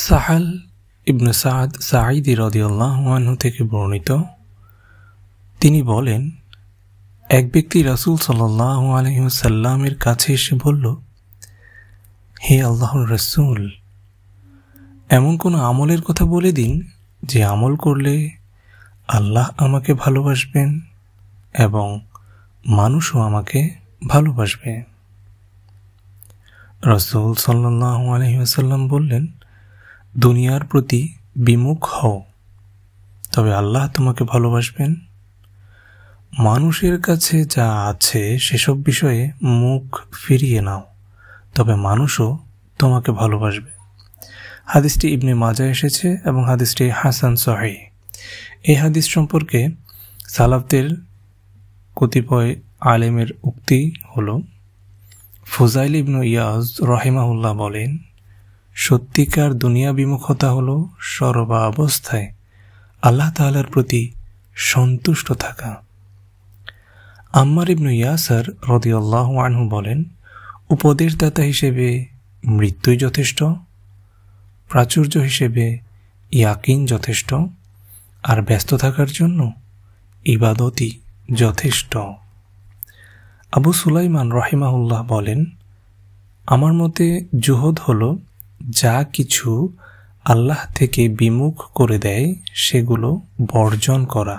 সাহাল ইবনে সাদ সাঈদী রাদিয়াল্লাহু আনহু থেকে বর্ণিত, তিনি বলেন, এক ব্যক্তি রাসূল সাল্লাল্লাহু আলাইহি ওয়াসাল্লামের কাছে এসে বলল, হে আল্লাহর রাসূল, এমন কোন আমলের কথা বলে দিন যে আমল করলে আল্লাহ আমাকে ভালোবাসবেন এবং মানুষও আমাকে ভালোবাসবে। রাসূল সাল্লাল্লাহু আলাইহি ওয়াসাল্লাম বললেন, দুনিয়ার প্রতি বিমুখ হও, তবে আল্লাহ তোমাকে ভালোবাসবেন। মানুষের কাছে যা আছে সেসব বিষয়ে মুখ ফিরিয়ে নাও, তবে মানুষও তোমাকে ভালোবাসবে। হাদিসটি ইবনে মাজাহ এসেছে এবং হাদিসটি হাসান সহিহ। এই হাদিস সম্পর্কে সালাফদের কতিপয় আলেমের উক্তি হল, ফুজাইল ইবনে ইয়াজ রাহিমাহুল্লাহ বলেন, সত্যিকার দুনিয়া বিমুখতা হল সর্বাবস্থায় আল্লাহ তাআলার প্রতি সন্তুষ্ট থাকা। আম্মার ইবনে ইয়াসার রাদিয়াল্লাহু আনহু বলেন, উপদেশদাতা হিসেবে মৃত্যুই যথেষ্ট, প্রাচুর্য হিসেবে ইয়াকিন যথেষ্ট, আর ব্যস্ত থাকার জন্য ইবাদতই যথেষ্ট। আবু সুলাইমান রাহিমাহুল্লাহ বলেন, আমার মতে জুহদ হল যা কিছু আল্লাহ থেকে বিমুখ করে দেয় সেগুলো বর্জন করা।